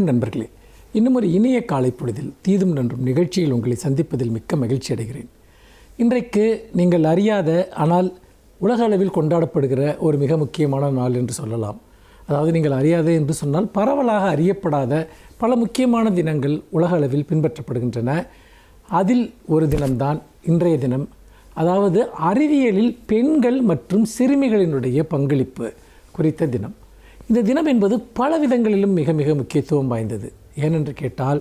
வணக்கம் நண்பர்களே. இன்னும் ஒரு இனிய காலை பொழுதில் தீதும் நன்றும் நிகழ்ச்சியில் உங்களை சந்திப்பதில் மிக்க மகிழ்ச்சி அடைகிறேன். இன்றைக்கு நீங்கள் அறியாத ஆனால் உலக அளவில் கொண்டாடப்படுகிற ஒரு மிக முக்கியமான நாள் என்று சொல்லலாம். அதாவது நீங்கள் அறியாத என்று சொன்னால் பரவலாக அறியப்படாத பல முக்கியமான தினங்கள் உலக அளவில் பின்பற்றப்படுகின்றன. அதில் ஒரு தினம்தான் இன்றைய தினம். அதாவது அறிவியலில் பெண்கள் மற்றும் சிறுமிகளினுடைய பங்களிப்பு குறித்த தினம். இந்த தினம் என்பது பல விதங்களிலும் மிக மிக முக்கியத்துவம் வாய்ந்தது. ஏனென்று கேட்டால்,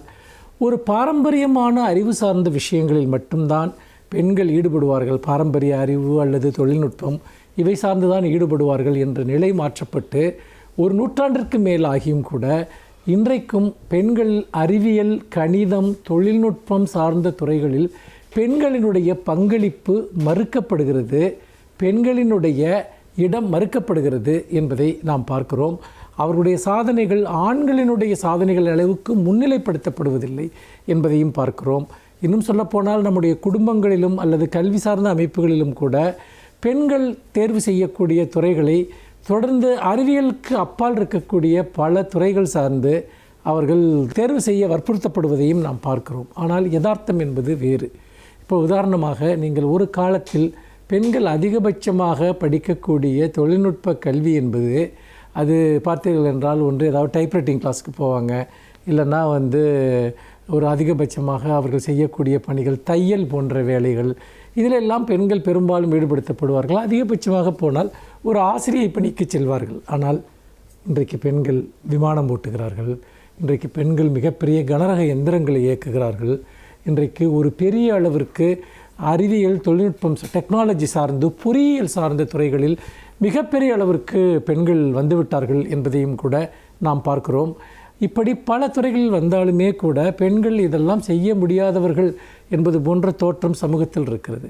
ஒரு பாரம்பரியமான அறிவு சார்ந்த விஷயங்களில் மட்டும்தான் பெண்கள் ஈடுபடுவார்கள், பாரம்பரிய அறிவு அல்லது தொழில்நுட்பம் இவை சார்ந்துதான் ஈடுபடுவார்கள் என்ற நிலை மாற்றப்பட்டு ஒரு நூற்றாண்டிற்கு மேல் ஆகியும் கூட இன்றைக்கும் பெண்கள் அறிவியல், கணிதம், தொழில்நுட்பம் சார்ந்த துறைகளில் பெண்களினுடைய பங்களிப்பு மறுக்கப்படுகிறது, பெண்களினுடைய இடம் மறுக்கப்படுகிறது என்பதை நாம் பார்க்கிறோம். அவர்களுடைய சாதனைகள் ஆண்களினுடைய சாதனைகள் அளவுக்கு முன்னிலைப்படுத்தப்படுவதில்லை என்பதையும் பார்க்கிறோம். இன்னும் சொல்லப்போனால் நம்முடைய குடும்பங்களிலும் அல்லது கல்வி சார்ந்த அமைப்புகளிலும் கூட பெண்கள் தேர்வு செய்யக்கூடிய துறைகளை தொடர்ந்து அறிவியலுக்கு அப்பால் இருக்கக்கூடிய பல துறைகள் சார்ந்து அவர்கள் தேர்வு செய்ய வற்புறுத்தப்படுவதையும் நாம் பார்க்கிறோம். ஆனால் யதார்த்தம் என்பது வேறு. இப்போ உதாரணமாக, நீங்கள் ஒரு காலத்தில் பெண்கள் அதிகபட்சமாக படிக்கக்கூடிய தொழில்நுட்ப கல்வி என்பது, அது பார்த்தீர்கள் என்றால் ஒன்று ஏதாவது டைப்ரைட்டிங் கிளாஸுக்கு போவாங்க, இல்லைன்னா ஒரு அதிகபட்சமாக அவர்கள் செய்யக்கூடிய பணிகள் தையல் போன்ற வேலைகள், இதிலெல்லாம் பெண்கள் பெரும்பாலும் ஈடுபடுத்தப்படுவார்கள். அதிகபட்சமாக போனால் ஒரு ஆசிரியை பணிக்கு செல்வார்கள். ஆனால் இன்றைக்கு பெண்கள் விமானம் ஓட்டுகிறார்கள், இன்றைக்கு பெண்கள் மிகப்பெரிய கனரக எந்திரங்களை இயக்குகிறார்கள், இன்றைக்கு ஒரு பெரிய அளவிற்கு அறிவியல், தொழில்நுட்பம், டெக்னாலஜி சார்ந்து பொறியியல் சார்ந்த துறைகளில் மிகப்பெரிய அளவிற்கு பெண்கள் வந்துவிட்டார்கள் என்பதையும் கூட நாம் பார்க்கிறோம். இப்படி பல துறைகளில் வந்தாலுமே கூட பெண்கள் இதெல்லாம் செய்ய முடியாதவர்கள் என்பது போன்ற தோற்றம் சமூகத்தில் இருக்கிறது.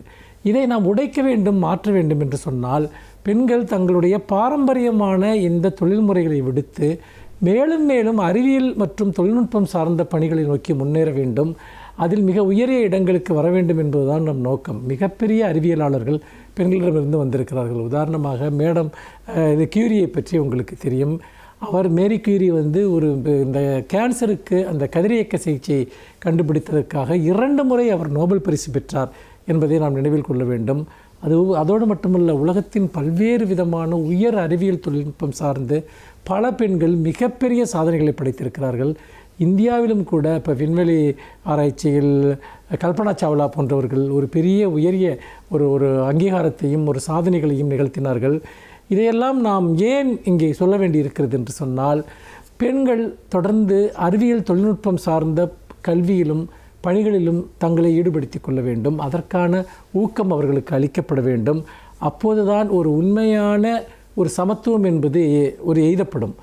இதை நாம் உடைக்க வேண்டும், மாற்ற வேண்டும் என்று சொன்னால் பெண்கள் தங்களுடைய பாரம்பரியமான இந்த தொழில்முறைகளை விடுத்து மேலும் மேலும் அறிவியல் மற்றும் தொழில்நுட்பம் சார்ந்த பணிகளை நோக்கி முன்னேற வேண்டும். அதில் மிக உயரிய இடங்களுக்கு வர வேண்டும் என்பதுதான் நம் நோக்கம். மிகப்பெரிய அறிவியலாளர்கள் பெண்களிடமிருந்து வந்திருக்கிறார்கள். உதாரணமாக மேடம் கியூரியை பற்றி உங்களுக்கு தெரியும். அவர் மேரி கியூரி இந்த கேன்சருக்கு அந்த கதிரியக்க சிகிச்சையை கண்டுபிடித்ததற்காக 2 முறை அவர் நோபல் பரிசு பெற்றார் என்பதை நாம் நினைவில் கொள்ள வேண்டும். அதோடு மட்டுமல்ல, உலகத்தின் பல்வேறு விதமான உயர் அறிவியல் தொழில்நுட்பம் சார்ந்து பல பெண்கள் மிகப்பெரிய சாதனைகளை படைத்திருக்கிறார்கள். இந்தியாவிலும் கூட இப்போ விண்வெளி ஆராய்ச்சியில் கல்பனா சாவ்லா போன்றவர்கள் ஒரு பெரிய உயரிய ஒரு அங்கீகாரத்தையும் ஒரு சாதனைகளையும் நிகழ்த்தினார்கள். இதையெல்லாம் நாம் ஏன் இங்கே சொல்ல வேண்டியிருக்கிறது என்று சொன்னால், பெண்கள் தொடர்ந்து அறிவியல் தொழில்நுட்பம் சார்ந்த கல்வியிலும் பணிகளிலும் தங்களை ஈடுபடுத்தி கொள்ள வேண்டும். அதற்கான ஊக்கம் அவர்களுக்கு அளிக்கப்பட வேண்டும். அப்போதுதான் ஒரு உண்மையான ஒரு சமத்துவம் என்பது எய்தப்படும்.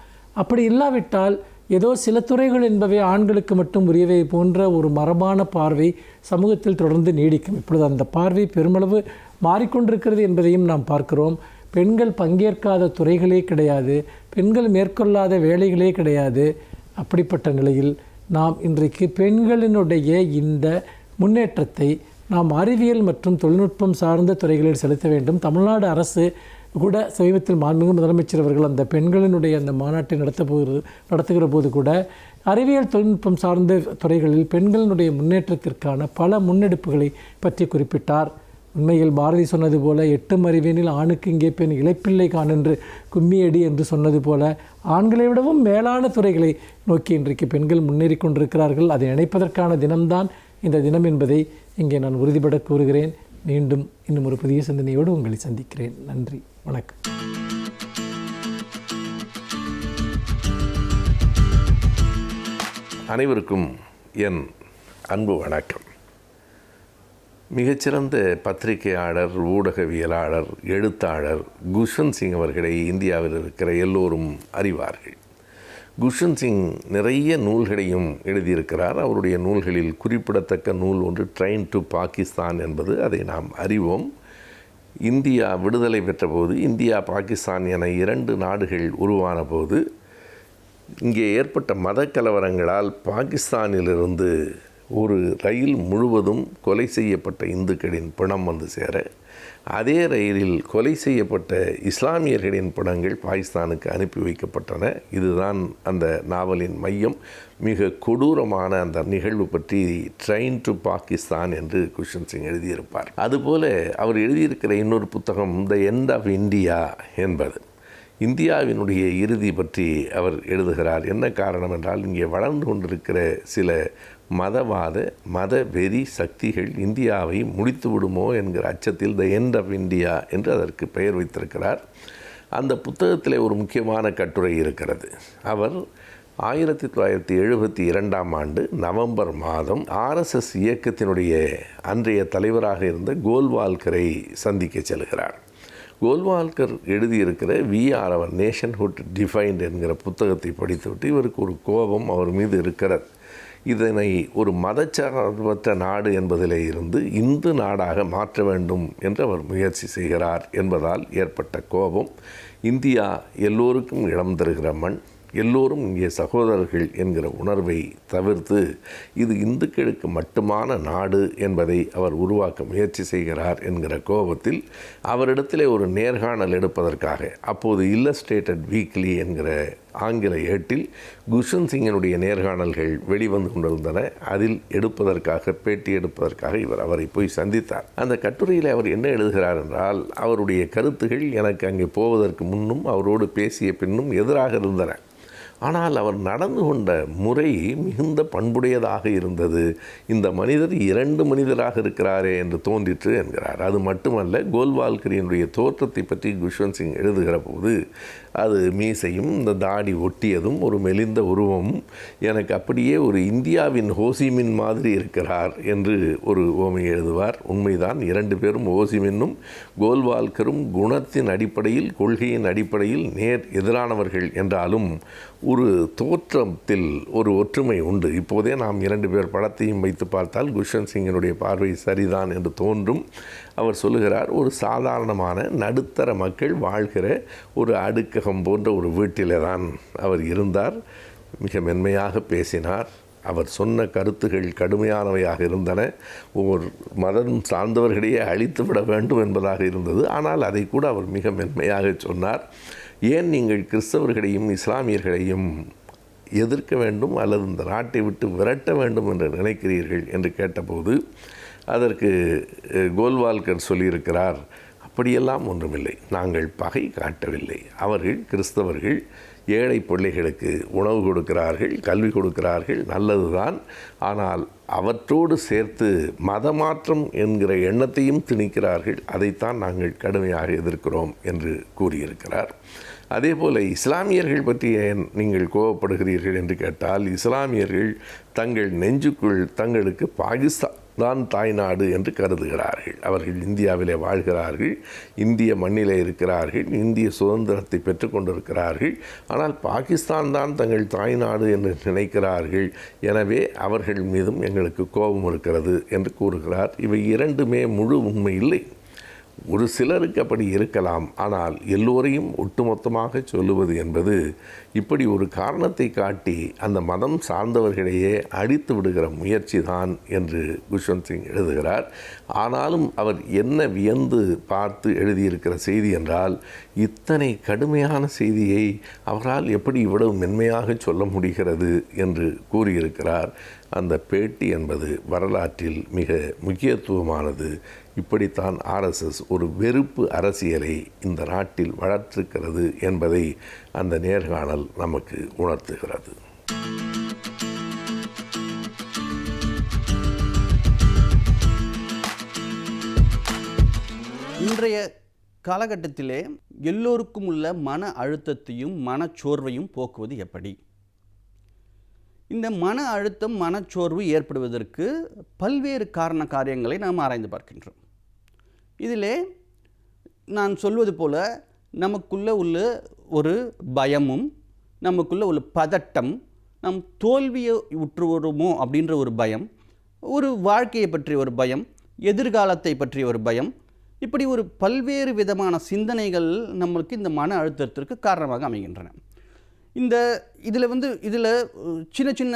அப்படி இல்லாவிட்டால் ஏதோ சில துறைகள் என்பவை ஆண்களுக்கு மட்டும் உரியவை போன்ற ஒரு மரபான பார்வை சமூகத்தில் தொடர்ந்து நீடிக்கும். இப்பொழுது அந்த பார்வை பெருமளவு மாறிக்கொண்டிருக்கிறது என்பதையும் நாம் பார்க்கிறோம். பெண்கள் பங்கேற்காத துறைகளே கிடையாது, பெண்கள் மேற்கொள்ளாத வேலைகளே கிடையாது. அப்படிப்பட்ட நிலையில் நாம் இன்றைக்கு பெண்களினுடைய இந்த முன்னேற்றத்தை நாம் அறிவியல் மற்றும் தொழில்நுட்பம் சார்ந்த துறைகளில் செலுத்த வேண்டும். தமிழ்நாடு அரசு கூட சமீபத்தில் மாண்புமிகு முதலமைச்சர் அவர்கள் அந்த பெண்களினுடைய அந்த மாநாட்டை நடத்துகிற போது கூட அறிவியல் தொழில்நுட்பம் சார்ந்த துறைகளில் பெண்களினுடைய முன்னேற்றத்திற்கான பல முன்னெடுப்புகளை பற்றி குறிப்பிட்டார். உண்மையில் பாரதி சொன்னது போல 8 அறிவேனில் ஆணுக்கு இங்கே பெண் இளைப்பிள்ளை காணென்று கும்மியடி என்று சொன்னது போல ஆண்களை விடவும் மேலான துறைகளை நோக்கி இன்றைக்கு பெண்கள் முன்னேறி கொண்டிருக்கிறார்கள். அதை நினைப்பதற்கான தினம்தான் இந்த தினம் என்பதை இங்கே நான் உறுதிபட கூறுகிறேன். மீண்டும் இன்னும் ஒரு புதிய சிந்தனையோடு உங்களை சந்திக்கிறேன். நன்றி, வணக்கம். அனைவருக்கும் என் அன்பு வணக்கம். மிகச்சிறந்த பத்திரிகையாளர், ஊடகவியலாளர், எழுத்தாளர் குஷ்வந்த் சிங் அவர்களை இந்தியாவில் இருக்கிற எல்லோரும் அறிவார்கள். குஷ்வந்த் சிங் நிறைய நூல்களையும் எழுதியிருக்கிறார். அவருடைய நூல்களில் குறிப்பிடத்தக்க நூல் ஒன்று ட்ரெயின் டு பாகிஸ்தான் என்பது. அதை நாம் அறிவோம். இந்தியா விடுதலை பெற்றபோது, இந்தியா பாகிஸ்தான் என 2 நாடுகள் உருவான போது இங்கே ஏற்பட்ட மத கலவரங்களால் பாகிஸ்தானிலிருந்து ஒரு ரயில் முழுவதும் கொலை செய்யப்பட்ட இந்துக்களின் பிணம் வந்து சேர, அதே ரயிலில் கொலை செய்யப்பட்ட இஸ்லாமியர்களின் பிணங்கள் பாகிஸ்தானுக்கு அனுப்பி வைக்கப்பட்டன. இதுதான் அந்த நாவலின் மையம். மிக கொடூரமான அந்த நிகழ்வு பற்றி ட்ரெயின் டு பாகிஸ்தான் என்று குஷ்வந்த் சிங் எழுதியிருப்பார். அதுபோல அவர் எழுதியிருக்கிற இன்னொரு புத்தகம் த எண்ட் ஆஃப் இந்தியா என்பது. இந்தியாவினுடைய இறுதி பற்றி அவர் எழுதுகிறார். என்ன காரணம் என்றால், இங்கே வளர்ந்து கொண்டிருக்கிற சில மத வெறி சக்திகள் இந்தியாவை முடித்து விடுமோ என்கிற அச்சத்தில் த எண்ட் ஆஃப் இந்தியா என்று அதற்கு பெயர் வைத்திருக்கிறார். அந்த புத்தகத்தில் ஒரு முக்கியமான கட்டுரை இருக்கிறது. அவர் 1972 நவம்பர் மாதம் RSS இயக்கத்தினுடைய அன்றைய தலைவராக இருந்த கோல்வால்கரை சந்திக்க செல்கிறார். கோல்வால்கர் எழுதியிருக்கிற We Are Our Nationhood Defined என்கிற புத்தகத்தை படித்துவிட்டு இவருக்கு ஒரு கோபம் அவர் மீது இருக்கிறது. இதனை ஒரு மதச்சார்பற்ற நாடு என்பதிலே இருந்து இந்து நாடாக மாற்ற வேண்டும் என்று அவர் முயற்சி செய்கிறார் என்பதால் ஏற்பட்ட கோபம், இந்தியா எல்லோருக்கும் இடம் தருகிற மண், எல்லோரும் இங்கே சகோதரர்கள் என்கிற உணர்வை தவிர்த்து இது இந்துக்களுக்கு மட்டுமான நாடு என்பதை அவர் உருவாக்க முயற்சி செய்கிறார் என்கிற கோபத்தில் அவரிடத்திலே ஒரு நேர்காணல் எடுப்பதற்காக, அப்போது இல்லஸ்ட்ரேட்டட் வீக்லி என்கிற ஆங்கில ஏட்டில் குஷ்வந்த் சிங்கினுடைய நேர்காணல்கள் வெளிவந்து கொண்டிருந்தன. அதில் பேட்டி எடுப்பதற்காக இவர் அவரை போய் சந்தித்தார். அந்த கட்டுரையில் அவர் என்ன எழுதுகிறார் என்றால், அவருடைய கருத்துகள் எனக்கு அங்கே போவதற்கு முன்னும் அவரோடு பேசிய பின்னும் எதிராக இருந்தன. ஆனால் அவர் நடந்து கொண்ட முறை மிகுந்த பண்புடையதாக இருந்தது. இந்த மனிதர் 2 மனிதராக இருக்கிறாரே என்று தோன்றிற்று என்கிறார். அது மட்டுமல்ல, கோல்வால்கரினுடைய தோற்றத்தை பற்றி குஷ்வந்த் சிங் எழுதுகிற போது அது மீசையும் இந்த தாடி ஒட்டியதும் ஒரு மெலிந்த உருவமும் எனக்கு அப்படியே ஒரு இந்தியாவின் ஹோசிமின் மாதிரி இருக்கிறார் என்று ஒரு ஓமை எழுதுவார். உண்மைதான், 2 பேரும் ஹோசிமின்னும் கோல்வால்கரும் குணத்தின் அடிப்படையில், கொள்கையின் அடிப்படையில் நேர் எதிரானவர்கள் என்றாலும் ஒரு தோற்றத்தில் ஒரு ஒற்றுமை உண்டு. இப்போதே நாம் 2 பேர் படத்தையும் வைத்து பார்த்தால் குஷ்வந்த் சிங்கினுடைய பார்வை சரிதான் என்று தோன்றும். அவர் சொல்லுகிறார், ஒரு சாதாரணமான நடுத்தர மக்கள் வாழ்கிற ஒரு அடுக்ககம் போன்ற ஒரு வீட்டிலே தான் அவர் இருந்தார். மிக மென்மையாக பேசினார். அவர் சொன்ன கருத்துகள் கடுமையானவையாக இருந்தன. ஒவ்வொரு மதம் சார்ந்தவர்களையே அழித்து விட வேண்டும் என்பதாக இருந்தது. ஆனால் அதை கூட அவர் மிக மென்மையாக சொன்னார். ஏன் நீங்கள் கிறிஸ்தவர்களையும் இஸ்லாமியர்களையும் எதிர்க்க வேண்டும் அல்லது இந்த நாட்டை விட்டு விரட்ட வேண்டும் என்று நினைக்கிறீர்கள் என்று கேட்டபோது அதற்கு கோல்வால்கர் சொல்லியிருக்கிறார், அப்படியெல்லாம் ஒன்றுமில்லை, நாங்கள் பகை காட்டவில்லை. அவர்கள் கிறிஸ்தவர்கள் ஏழை பிள்ளைகளுக்கு உணவு கொடுக்கிறார்கள், கல்வி கொடுக்கிறார்கள், நல்லதுதான். ஆனால் அவற்றோடு சேர்த்து மதமாற்றம் என்கிற எண்ணத்தையும் திணிக்கிறார்கள். அதைத்தான் நாங்கள் கடுமையாக எதிர்க்கிறோம் என்று கூறியிருக்கிறார். அதே போல் இஸ்லாமியர்கள் பற்றி ஏன் நீங்கள் கோபப்படுகிறீர்கள் என்று கேட்டால், இஸ்லாமியர்கள் தங்கள் நெஞ்சுக்குள் தங்களுக்கு பாகிஸ்தான் தான் தாய்நாடு என்று கருதுகிறார்கள். அவர்கள் இந்தியாவிலே வாழ்கிறார்கள், இந்திய மண்ணிலே இருக்கிறார்கள், இந்திய சுதந்திரத்தை பெற்றுக்கொண்டிருக்கிறார்கள். ஆனால் பாகிஸ்தான் தான் தங்கள் தாய்நாடு என்று நினைக்கிறார்கள். எனவே அவர்கள் மீதும் எங்களுக்கு கோபம் இருக்கிறது என்று கூறுகிறார். இவை 2மே முழு உண்மை இல்லை. ஒரு சிலருக்கு அப்படி இருக்கலாம். ஆனால் எல்லோரையும் ஒட்டுமொத்தமாக சொல்லுவது என்பது இப்படி ஒரு காரணத்தை காட்டி அந்த மதம் சார்ந்தவர்களையே அழித்து விடுகிற முயற்சி தான் என்று குஷ்வந்த் சிங் எழுதுகிறார். ஆனாலும் அவர் என்ன வியந்து பார்த்து எழுதியிருக்கிற செய்தி என்றால், இத்தனை கடுமையான செய்தியை அவரால் எப்படி இவ்வளவு மென்மையாக சொல்ல முடிகிறது என்று கூறியிருக்கிறார். அந்த பேட்டி என்பது வரலாற்றில் மிக முக்கியத்துவமானது. இப்படித்தான் RSS ஒரு வெறுப்பு அரசியலை இந்த நாட்டில் வளர்த்திருக்கிறது என்பதை அந்த நேர்காணல் நமக்கு உணர்த்துகிறது. இன்றைய காலகட்டத்திலே எல்லோருக்கும் உள்ள மன அழுத்தத்தையும் மனச்சோர்வையும் போக்குவது எப்படி? இந்த மன அழுத்தம் மனச்சோர்வு ஏற்படுவதற்கு பல்வேறு காரியங்களை நாம் ஆராய்ந்து பார்க்கின்றோம். இதிலே நான் சொல்வது போல நமக்குள்ள உள்ள ஒரு பயமும், நமக்குள்ள உள்ள பதட்டம், நம் தோல்வியை உற்றுவருமோ அப்படின்ற ஒரு பயம், ஒரு வாழ்க்கையை பற்றிய ஒரு பயம், எதிர்காலத்தை பற்றிய ஒரு பயம், இப்படி ஒரு பல்வேறு விதமான சிந்தனைகள் நம்மளுக்கு இந்த மன அழுத்தத்திற்கு காரணமாக அமைகின்றன. இதில் சின்ன சின்ன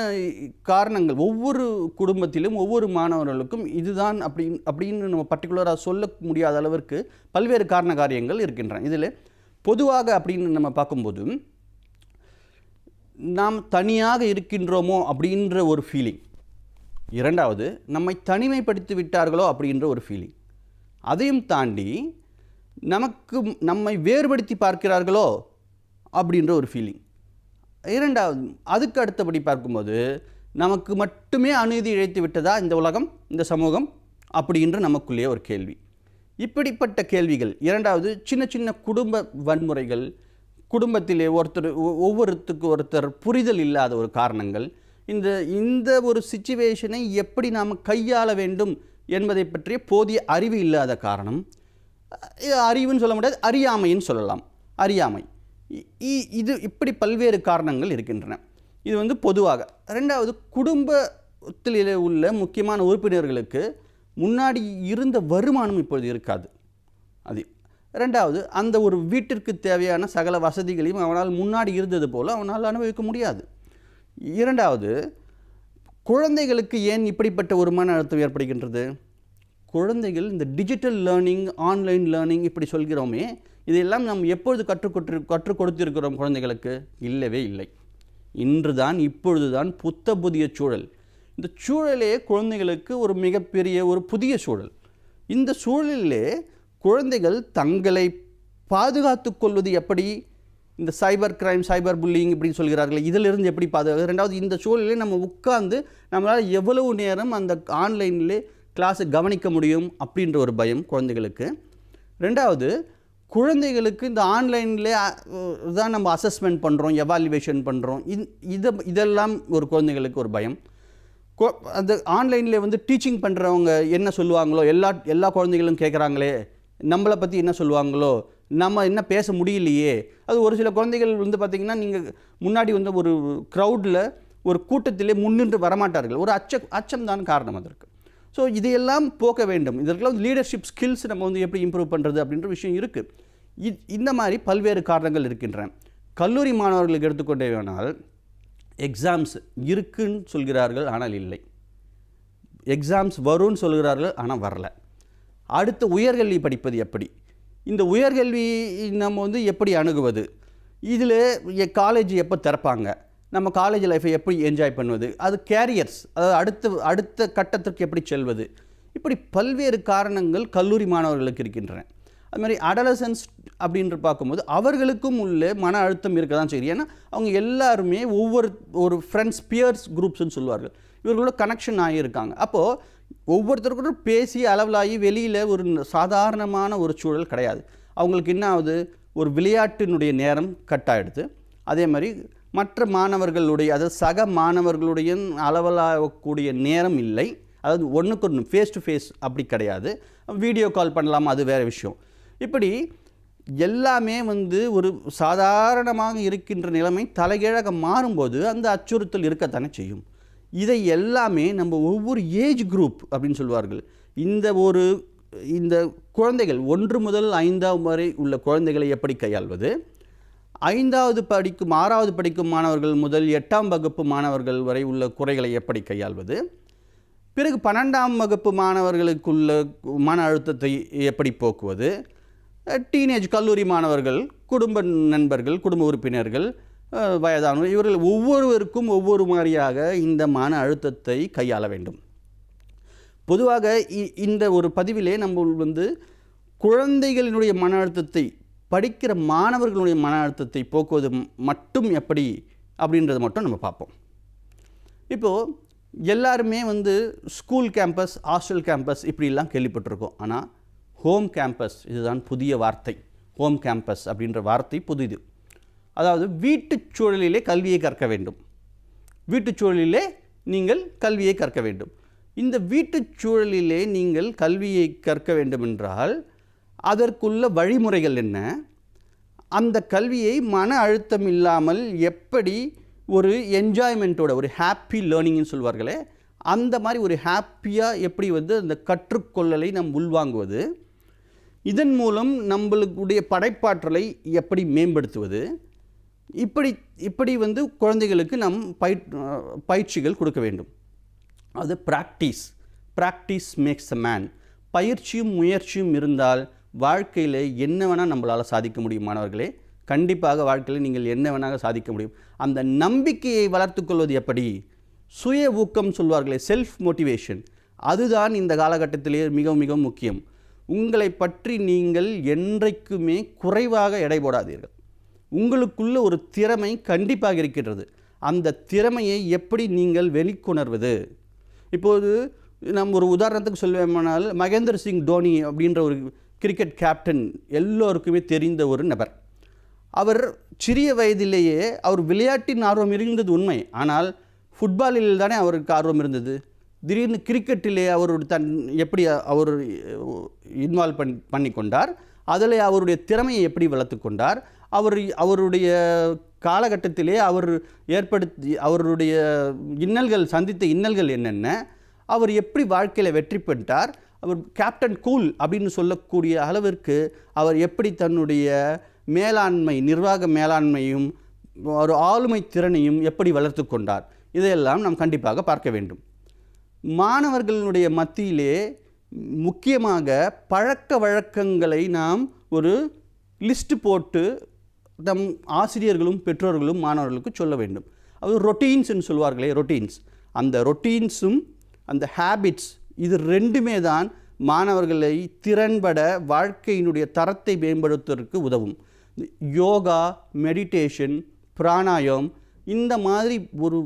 காரணங்கள் ஒவ்வொரு குடும்பத்திலும் ஒவ்வொரு மாணவர்களுக்கும் இதுதான் அப்படின்னு நம்ம பர்டிகுலராக சொல்ல முடியாத அளவிற்கு பல்வேறு காரண காரியங்கள் இருக்கின்றன. இதில் பொதுவாக அப்படின்னு நம்ம பார்க்கும்போது நாம் தனியாக இருக்கின்றோமோ அப்படின்ற ஒரு ஃபீலிங், இரண்டாவது நம்மை தனிமைப்படுத்தி விட்டார்களோ அப்படின்ற ஒரு ஃபீலிங், அதையும் தாண்டி நம்மை வேறுபடுத்தி பார்க்கிறார்களோ அப்படின்ற ஒரு ஃபீலிங், இரண்டாவது அதுக்கு அடுத்தபடி பார்க்கும்போது நமக்கு மட்டுமே அநீதி இழைத்து விட்டதா இந்த உலகம், இந்த சமூகம் அப்படின்ற நமக்குள்ளேயே ஒரு கேள்வி. இப்படிப்பட்ட கேள்விகள். இரண்டாவது சின்ன சின்ன குடும்ப வன்முறைகள், குடும்பத்திலே ஒவ்வொருத்துக்கு ஒருத்தர் புரிதல் இல்லாத ஒரு காரணங்கள், இந்த ஒரு சிச்சுவேஷனை எப்படி நாம் கையாள வேண்டும் என்பதை பற்றிய போதிய அறிவு இல்லாத காரணம், அறிவுன்னு சொல்ல முடியாது, அறியாமைன்னு சொல்லலாம், அறியாமை. இப்படி பல்வேறு காரணங்கள் இருக்கின்றன. இது பொதுவாக. ரெண்டாவது, குடும்பத்தில் உள்ள முக்கியமான உறுப்பினர்களுக்கு முன்னாடி இருந்த வருமானம் இப்பொழுது இருக்காது. அது ரெண்டாவது, அந்த ஒரு வீட்டிற்கு தேவையான சகல வசதிகளையும் அவனால் முன்னாடி இருந்தது போல் அவனால் அனுபவிக்க முடியாது. இரண்டாவது, குழந்தைகளுக்கு ஏன் இப்படிப்பட்ட ஒரு மன அழுத்தம் ஏற்படுகின்றது? குழந்தைகள் இந்த டிஜிட்டல் லேர்னிங், ஆன்லைன் லேர்னிங் இப்படி சொல்கிறோமே, இதையெல்லாம் நாம் எப்பொழுது கற்றுக் கொடுத்திருக்கிறோம் குழந்தைகளுக்கு? இல்லவே இல்லை. இப்பொழுது தான் புதிய சூழல். இந்த சூழலே குழந்தைகளுக்கு ஒரு மிகப்பெரிய ஒரு புதிய சூழல். இந்த சூழலிலே குழந்தைகள் தங்களை பாதுகாத்து கொள்வது எப்படி? இந்த சைபர் கிரைம், சைபர் புல்லிங் இப்படி சொல்கிறார்கள், இதிலிருந்து எப்படி பாதுகாக்கிறது? ரெண்டாவது, இந்த சூழலிலே நம்ம உட்கார்ந்து நம்மளால் எவ்வளவு நேரம் அந்த ஆன்லைனிலே கிளாஸை கவனிக்க முடியும் அப்படின்ற ஒரு பயம் குழந்தைகளுக்கு. ரெண்டாவது, குழந்தைகளுக்கு இந்த ஆன்லைனில் தான் நம்ம அசஸ்மெண்ட் பண்ணுறோம், எவாலுவேஷன் பண்ணுறோம், இதெல்லாம் ஒரு குழந்தைகளுக்கு ஒரு பயம். அந்த ஆன்லைனில் டீச்சிங் பண்ணுறவங்க என்ன சொல்லுவாங்களோ, எல்லா குழந்தைகளும் கேட்குறாங்களே, நம்மளை பற்றி என்ன சொல்லுவாங்களோ, நம்ம என்ன பேச முடியலையே. அது ஒரு சில குழந்தைகள் பார்த்திங்கன்னா, நீங்கள் முன்னாடி ஒரு க்ரௌடில் ஒரு கூட்டத்திலே முன்னின்று வரமாட்டார்கள். ஒரு அச்சம் தான் காரணம் அதற்கு. ஸோ இதையெல்லாம் போக்க வேண்டும். இதற்கெல்லாம் லீடர்ஷிப் ஸ்கில்ஸ் நம்ம எப்படி இம்ப்ரூவ் பண்ணுறது அப்படின்ற விஷயம் இருக்குது. இந்த மாதிரி பல்வேறு காரணங்கள் இருக்கின்றன. கல்லூரி மாணவர்களுக்கு எடுத்துக்கொண்டே வேணால் எக்ஸாம்ஸ் இருக்குன்னு சொல்கிறார்கள், ஆனால் இல்லை. எக்ஸாம்ஸ் வரும்னு சொல்கிறார்கள், ஆனால் வரல. அடுத்து உயர்கல்வி படிப்பது எப்படி? இந்த உயர்கல்வி நம்ம எப்படி அணுகுவது? இதில் காலேஜ் எப்போ திறப்பாங்க? நம்ம காலேஜ் லைஃப்பை எப்படி என்ஜாய் பண்ணுவது? அது கேரியர்ஸ், அதாவது அடுத்த கட்டத்திற்கு எப்படி செல்வது? இப்படி பல்வேறு காரணங்கள் கல்லூரி மாணவர்களுக்கு இருக்கின்றன. அது மாதிரி அடலசன்ஸ் அப்படின்ற பார்க்கும்போது அவர்களுக்கும் உள்ள மன அழுத்தம் இருக்க தான் செய்யுது. ஏன்னா அவங்க எல்லாருமே ஒரு ஃப்ரெண்ட்ஸ், பியர்ஸ் குரூப்ஸ்ன்னு சொல்லுவார்கள், இவர்களோட கனெக்ஷன் ஆகியிருக்காங்க. அப்போது ஒவ்வொருத்தருக்கும் பேசி அளவலாகி வெளியில் ஒரு சாதாரணமான ஒரு சூழல் கிடையாது. அவங்களுக்கு என்ன ஆகுது? ஒரு விளையாட்டினுடைய நேரம் கட்டாயிடுது. அதே மாதிரி மற்ற மாணவர்களுடைய, அதாவது சக மாணவர்களுடைய அளவலாகக்கூடிய நேரம் இல்லை. அதாவது ஒன்றுக்கு ஒன்று ஃபேஸ் டு ஃபேஸ் அப்படி கிடையாது. வீடியோ கால் பண்ணலாம், அது வேறு விஷயம். இப்படி எல்லாமே ஒரு சாதாரணமாக இருக்கின்ற நிலைமை தலைகீழாக மாறும்போது அந்த அச்சுறுத்தல் இருக்கத்தானே செய்யும். இதை எல்லாமே நம்ம ஒவ்வொரு ஏஜ் குரூப் அப்படின்னு சொல்லுவார்கள், இந்த குழந்தைகள் 1 முதல் 5ஆம் வரை உள்ள குழந்தைகளை எப்படி கையாள்வது, 5வது படிக்கும் 6வது படிக்கும் மாணவர்கள் முதல் 8ஆம் வகுப்பு மாணவர்கள் வரை உள்ள குறைகளை எப்படி கையாள்வது, பிறகு 12ஆம் வகுப்பு மாணவர்களுக்குள்ள மன அழுத்தத்தை எப்படி போக்குவது, டீனேஜ் கல்லூரி மாணவர்கள், குடும்ப நண்பர்கள், குடும்ப உறுப்பினர்கள், வயதானவர், இவர்கள் ஒவ்வொருவருக்கும் ஒவ்வொரு மாதிரியாக இந்த மன அழுத்தத்தை கையாள வேண்டும். பொதுவாக இந்த ஒரு பதிவிலே நம்ம குழந்தைகளினுடைய மன அழுத்தத்தை, படிக்கிற மாணவர்களுடைய மன அழுத்தத்தை போக்குவது மட்டும் எப்படி அப்படின்றத மட்டும் நம்ம பார்ப்போம். இப்போது எல்லாருமே ஸ்கூல் கேம்பஸ், ஹாஸ்டல் கேம்பஸ் இப்படிலாம் கேள்விப்பட்டிருக்கோம். ஆனால் ஹோம் கேம்பஸ், இதுதான் புதிய வார்த்தை. ஹோம் கேம்பஸ் அப்படின்ற வார்த்தை புதிது. அதாவது வீட்டுச் சூழலிலே கல்வியை கற்க வேண்டும். வீட்டுச் சூழலிலே நீங்கள் கல்வியை கற்க வேண்டும். இந்த வீட்டுச் சூழலிலே நீங்கள் கல்வியை கற்க வேண்டுமென்றால் அதற்குள்ள வழிமுறைகள் என்ன? அந்த கல்வியை மன அழுத்தம் இல்லாமல் எப்படி ஒரு என்ஜாய்மெண்ட்டோட, ஒரு ஹாப்பி லேர்னிங்னு சொல்வார்களே, அந்த மாதிரி ஒரு ஹாப்பியாக எப்படி அந்த கற்றுக்கொள்ளலை நாம் உள்வாங்குவது, இதன் மூலம் நம்மளுடைய படைப்பாற்றலை எப்படி மேம்படுத்துவது, இப்படி வந்து குழந்தைகளுக்கு நாம் பயிற்சிகள் கொடுக்க வேண்டும். அது ப்ராக்டிஸ் மேக்ஸ் அ மேன். பயிற்சியும் முயற்சியும் இருந்தால் வாழ்க்கையில் என்ன வேணால் நம்மளால் சாதிக்க முடியும் மாணவர்களே. கண்டிப்பாக வாழ்க்கையில் நீங்கள் என்ன வேணால் சாதிக்க முடியும். அந்த நம்பிக்கையை வளர்த்து கொள்வது எப்படி? சுய ஊக்கம் சொல்வார்களே, செல்ஃப் மோட்டிவேஷன், அதுதான் இந்த காலகட்டத்திலே மிக மிக முக்கியம். உங்களை பற்றி நீங்கள் என்றைக்குமே குறைவாக எடை போடாதீர்கள். உங்களுக்குள்ள ஒரு திறமை கண்டிப்பாக இருக்கின்றது. அந்த திறமையை எப்படி நீங்கள் வெளிக்கொணர்வது? இப்போது நம்ம ஒரு உதாரணத்துக்கு சொல்வேமானால், மகேந்திர சிங் தோனி அப்படின்ற ஒரு கிரிக்கெட் கேப்டன் எல்லோருக்குமே தெரிந்த ஒரு நபர். அவர் சிறிய வயதிலேயே அவர் விளையாட்டின் ஆர்வம் இருந்தது உண்மை. ஆனால் ஃபுட்பாலில் தானே அவருக்கு ஆர்வம் இருந்தது. திடீர்னு கிரிக்கெட்டிலே எப்படி அவர் இன்வால்வ் பண்ணி கொண்டார், அதில் அவருடைய திறமையை எப்படி வளர்த்து கொண்டார், அவருடைய காலகட்டத்திலே அவருடைய சந்தித்த இன்னல்கள் என்னென்ன, அவர் எப்படி வாழ்க்கையில் வெற்றி பெற்றார், அவர் கேப்டன் கூல் அப்படின்னு சொல்லக்கூடிய அளவிற்கு அவர் எப்படி தன்னுடைய நிர்வாக மேலாண்மையும் ஒரு ஆளுமை திறனையும் எப்படி வளர்த்து கொண்டார், இதையெல்லாம் நாம் கண்டிப்பாக பார்க்க வேண்டும். மாணவர்களுடைய மத்தியிலே முக்கியமாக பழக்க வழக்கங்களை நாம் ஒரு லிஸ்ட் போட்டு நம் ஆசிரியர்களும் பெற்றோர்களும் மாணவர்களுக்கு சொல்ல வேண்டும். அது ரொட்டீன்ஸ்ன்னு சொல்வார்களே, ரொட்டீன்ஸ். அந்த ரொட்டீன்ஸும் அந்த ஹேபிட்ஸ், இது ரெண்டுமே தான் மாணவர்களை திறன்பட வாழ்க்கையினுடைய தரத்தை மேம்படுத்துவதற்கு உதவும். யோகா, மெடிடேஷன், பிராணாயம், இந்த மாதிரி ஒரு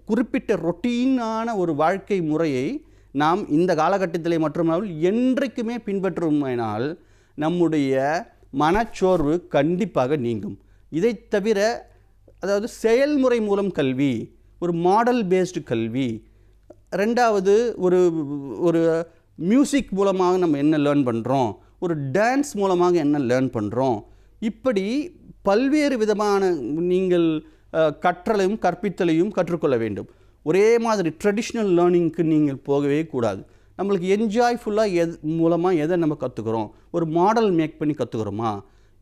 குறிப்பிட்ட ரொட்டீனான ஒரு வாழ்க்கை முறையை நாம் இந்த காலகட்டத்திலே மட்டுமல்ல என்றைக்குமே பின்பற்றுமானால் நம்முடைய மனச்சோர்வு கண்டிப்பாக நீங்கும். இதை தவிர, அதாவது செயல்முறை மூலம் கல்வி, ஒரு மாடல் பேஸ்டு கல்வி, ரெண்டாவது ஒரு மியூசிக் மூலமாக நம்ம என்ன லேர்ன் பண்ணுறோம், ஒரு டான்ஸ் மூலமாக என்ன லேர்ன் பண்ணுறோம், இப்படி பல்வேறு விதமான நீங்கள் கற்றலையும் கற்பித்தலையும் கற்றுக்கொள்ள வேண்டும். ஒரே மாதிரி ட்ரெடிஷ்னல் லேர்னிங்க்கு நீங்கள் போகவே கூடாது. நம்மளுக்கு என்ஜாய்ஃபுல்லாக மூலமாக எதை நம்ம கற்றுக்குறோம், ஒரு மாடல் மேக் பண்ணி கற்றுக்குறோமா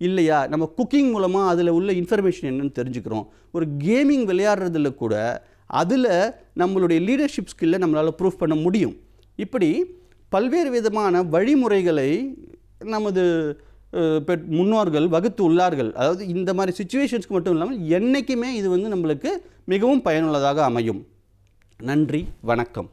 இல்லையா, நம்ம குக்கிங் மூலமாக அதில் உள்ள இன்ஃபர்மேஷன் என்னென்னு தெரிஞ்சுக்கிறோம், ஒரு கேமிங் விளையாடுறதுல கூட அதில் நம்மளுடைய லீடர்ஷிப் ஸ்கில்லை நம்மளால் ப்ரூஃப் பண்ண முடியும். இப்படி பல்வேறு விதமான வழிமுறைகளை நமது முன்னோர்கள் வகுத்து உள்ளார்கள். அதாவது இந்த மாதிரி சிச்சுவேஷன்ஸ்க்கு மட்டும் இல்லாமல் என்றைக்குமே இது நம்மளுக்கு மிகவும் பயனுள்ளதாக அமையும். நன்றி, வணக்கம்.